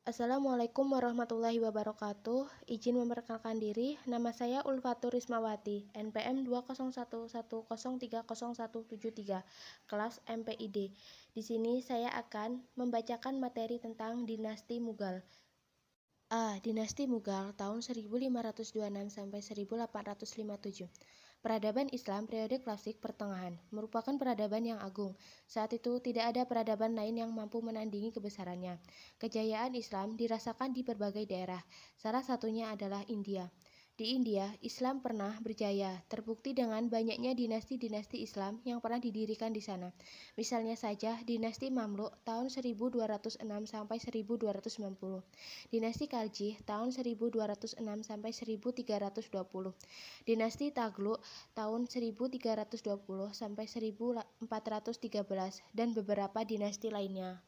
Assalamualaikum warahmatullahi wabarakatuh. Izin memperkenalkan diri, nama saya Ulfatur Rismawati, NPM 20111030173, kelas MPID. Di sini saya akan membacakan materi tentang Dinasti Mughal. Dinasti Mughal tahun 1526 sampai 1857. Peradaban Islam periode klasik pertengahan merupakan peradaban yang agung. Saat itu tidak ada peradaban lain yang mampu menandingi kebesarannya. Kejayaan Islam dirasakan di berbagai daerah. Salah satunya adalah India. Di India, Islam pernah berjaya, terbukti dengan banyaknya dinasti-dinasti Islam yang pernah didirikan di sana. Misalnya saja Dinasti Mamluk tahun 1206 sampai 1290, Dinasti Khalji tahun 1206 sampai 1320, Dinasti Tagluk tahun 1320 sampai 1413, dan beberapa dinasti lainnya.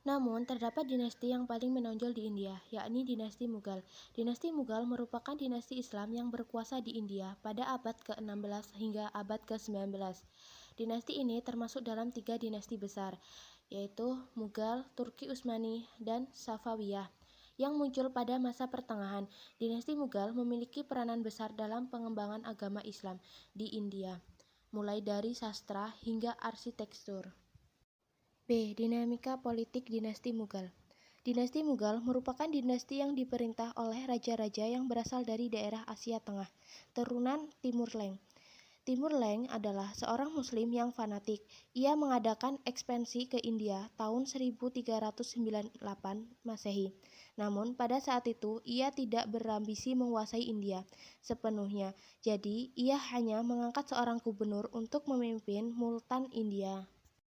Namun, terdapat dinasti yang paling menonjol di India, yakni Dinasti Mughal. Dinasti Mughal merupakan dinasti Islam yang berkuasa di India pada abad ke-16 hingga abad ke-19. Dinasti ini termasuk dalam 3 dinasti besar, yaitu Mughal, Turki Utsmani, dan Safawiyah, yang muncul pada masa pertengahan. Dinasti Mughal memiliki peranan besar dalam pengembangan agama Islam di India, mulai dari sastra hingga arsitektur. B. Dinamika politik Dinasti Mughal. Dinasti Mughal merupakan dinasti yang diperintah oleh raja-raja yang berasal dari daerah Asia Tengah, turunan Timur Leng. Timur Leng adalah seorang muslim yang fanatik. Ia mengadakan ekspansi ke India tahun 1398 Masehi. Namun pada saat itu ia tidak berambisi menguasai India sepenuhnya. Jadi ia hanya mengangkat seorang gubernur untuk memimpin Multan India.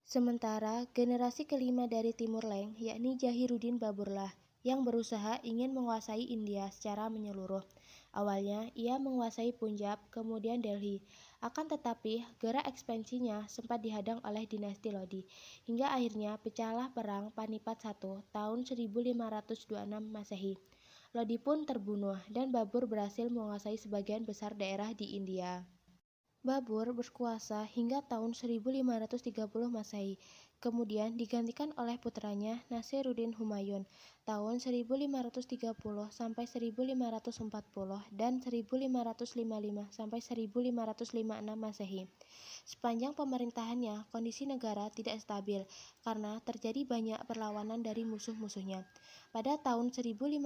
Sementara generasi kelima dari Timur Leng, yakni Jahiruddin Baburlah, yang berusaha ingin menguasai India secara menyeluruh. Awalnya ia menguasai Punjab, kemudian Delhi. Akan tetapi, gerak ekspansinya sempat dihadang oleh dinasti Lodi, hingga akhirnya pecahlah perang Panipat I tahun 1526 Masehi. Lodi pun terbunuh dan Babur berhasil menguasai sebagian besar daerah di India. Babur berkuasa hingga tahun 1530 Masehi, kemudian digantikan oleh putranya Nasiruddin Humayun tahun 1530 sampai 1540 dan 1555 sampai 1556 Masehi. Sepanjang pemerintahannya, kondisi negara tidak stabil karena terjadi banyak perlawanan dari musuh-musuhnya. Pada tahun 1540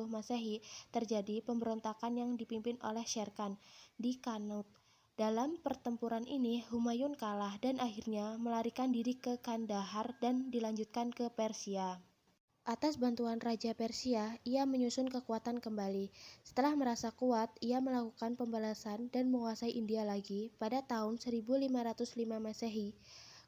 Masehi, terjadi pemberontakan yang dipimpin oleh Sher Khan di Kanauj. Dalam pertempuran ini, Humayun kalah dan akhirnya melarikan diri ke Kandahar dan dilanjutkan ke Persia. Atas bantuan Raja Persia, ia menyusun kekuatan kembali. Setelah merasa kuat, ia melakukan pembalasan dan menguasai India lagi pada tahun 1505 Masehi.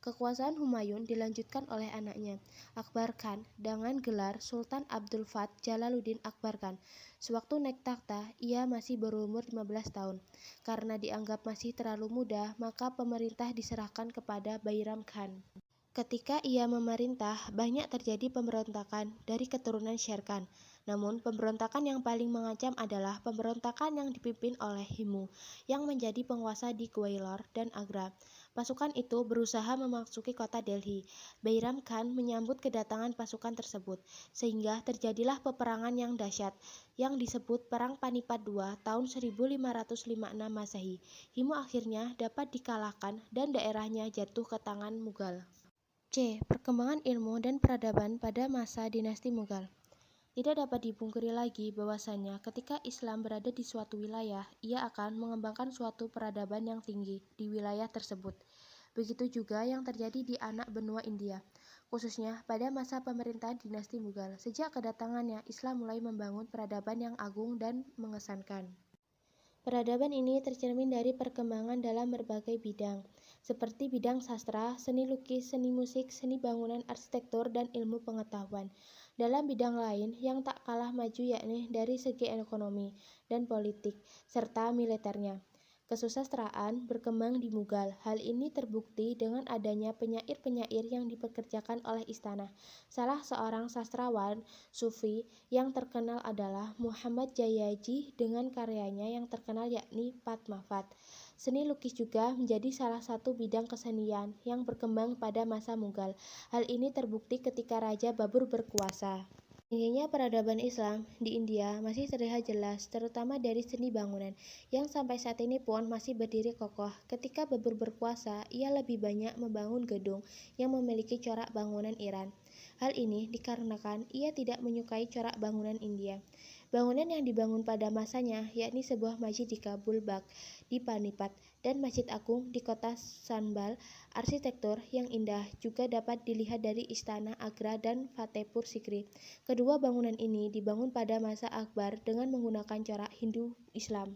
Kekuasaan Humayun dilanjutkan oleh anaknya, Akbar Khan, dengan gelar Sultan Abdul Fath Jalaluddin Akbar Khan. Sewaktu naik takhta, ia masih berumur 15 tahun. Karena dianggap masih terlalu muda, maka pemerintah diserahkan kepada Bairam Khan. Ketika ia memerintah, banyak terjadi pemberontakan dari keturunan Sher Khan. Namun, pemberontakan yang paling mengancam adalah pemberontakan yang dipimpin oleh Himu, yang menjadi penguasa di Gwalior dan Agra. Pasukan itu berusaha memasuki kota Delhi. Bairam Khan menyambut kedatangan pasukan tersebut, sehingga terjadilah peperangan yang dahsyat, yang disebut Perang Panipat II tahun 1556 Masehi. Himu akhirnya dapat dikalahkan dan daerahnya jatuh ke tangan Mughal. C. Perkembangan ilmu dan peradaban pada masa Dinasti Mughal. Tidak dapat dipungkiri lagi bahwasanya ketika Islam berada di suatu wilayah, ia akan mengembangkan suatu peradaban yang tinggi di wilayah tersebut. Begitu juga yang terjadi di anak benua India, khususnya pada masa pemerintahan Dinasti Mughal. Sejak kedatangannya, Islam mulai membangun peradaban yang agung dan mengesankan. Peradaban ini tercermin dari perkembangan dalam berbagai bidang, seperti bidang sastra, seni lukis, seni musik, seni bangunan, arsitektur, dan ilmu pengetahuan. Dalam bidang lain yang tak kalah maju yakni dari segi ekonomi dan politik, serta militernya. Kesusastraan berkembang di Mughal. Hal ini terbukti dengan adanya penyair-penyair yang dipekerjakan oleh istana. Salah seorang sastrawan Sufi yang terkenal adalah Muhammad Jayaji dengan karyanya yang terkenal yakni Padmavat. Seni lukis juga menjadi salah satu bidang kesenian yang berkembang pada masa Mughal. Hal ini terbukti ketika Raja Babur berkuasa. Tingginya peradaban Islam di India masih terlihat jelas, terutama dari seni bangunan, yang sampai saat ini pun masih berdiri kokoh. Ketika Babur berkuasa, ia lebih banyak membangun gedung yang memiliki corak bangunan Iran. Hal ini dikarenakan ia tidak menyukai corak bangunan India. Bangunan yang dibangun pada masanya yakni sebuah masjid di Kabul Bag di Panipat dan Masjid Agung di kota Sanbal. Arsitektur yang indah juga dapat dilihat dari Istana Agra dan Fatehpur Sikri. Kedua bangunan ini dibangun pada masa Akbar dengan menggunakan corak Hindu-Islam.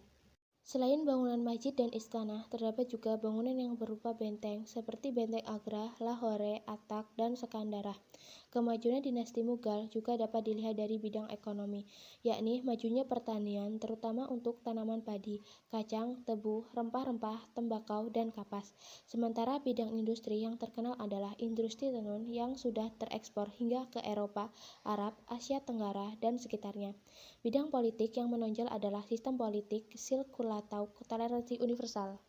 Selain bangunan masjid dan istana, terdapat juga bangunan yang berupa benteng, seperti Benteng Agra, Lahore, Attak, dan Sekandarah. Kemajuan dinasti Mughal juga dapat dilihat dari bidang ekonomi, yakni majunya pertanian, terutama untuk tanaman padi, kacang, tebu, rempah-rempah, tembakau, dan kapas. Sementara bidang industri yang terkenal adalah industri tenun yang sudah terekspor hingga ke Eropa, Arab, Asia Tenggara, dan sekitarnya. Bidang politik yang menonjol adalah sistem politik silk atau toleransi universal.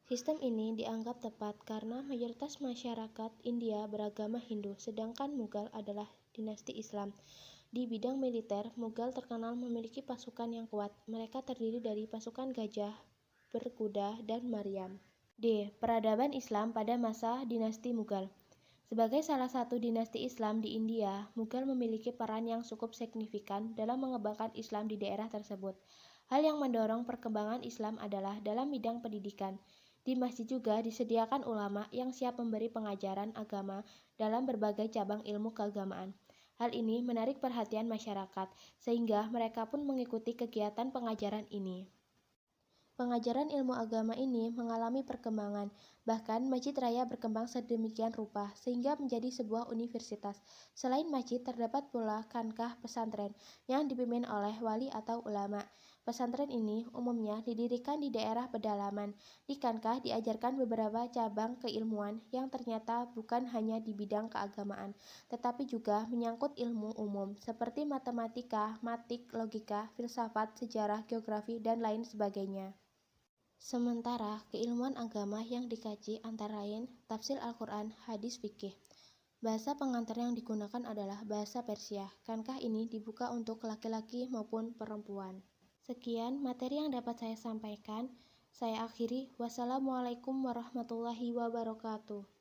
Sistem ini dianggap tepat karena mayoritas masyarakat India beragama Hindu, sedangkan Mughal adalah dinasti Islam. Di bidang militer, Mughal terkenal memiliki pasukan yang kuat. Mereka terdiri dari pasukan gajah, berkuda, dan Maryam. D. Peradaban Islam pada masa dinasti Mughal. Sebagai salah satu dinasti Islam di India, Mughal memiliki peran yang cukup signifikan dalam mengembangkan Islam di daerah tersebut. Hal yang mendorong perkembangan Islam adalah dalam bidang pendidikan. Di masjid juga disediakan ulama yang siap memberi pengajaran agama dalam berbagai cabang ilmu keagamaan. Hal ini menarik perhatian masyarakat, sehingga mereka pun mengikuti kegiatan pengajaran ini. Pengajaran ilmu agama ini mengalami perkembangan, bahkan Masjid Raya berkembang sedemikian rupa sehingga menjadi sebuah universitas. Selain masjid, terdapat pula khankah pesantren yang dipimpin oleh wali atau ulama. Pesantren ini umumnya didirikan di daerah pedalaman. Di khankah diajarkan beberapa cabang keilmuan yang ternyata bukan hanya di bidang keagamaan, tetapi juga menyangkut ilmu umum seperti matematika, matik, logika, filsafat, sejarah, geografi, dan lain sebagainya. Sementara keilmuan agama yang dikaji antara lain tafsir Al-Quran, hadis fikih. Bahasa pengantar yang digunakan adalah bahasa Persia. Khankah ini dibuka untuk laki-laki maupun perempuan. Sekian materi yang dapat saya sampaikan. Saya akhiri. Wassalamualaikum warahmatullahi wabarakatuh.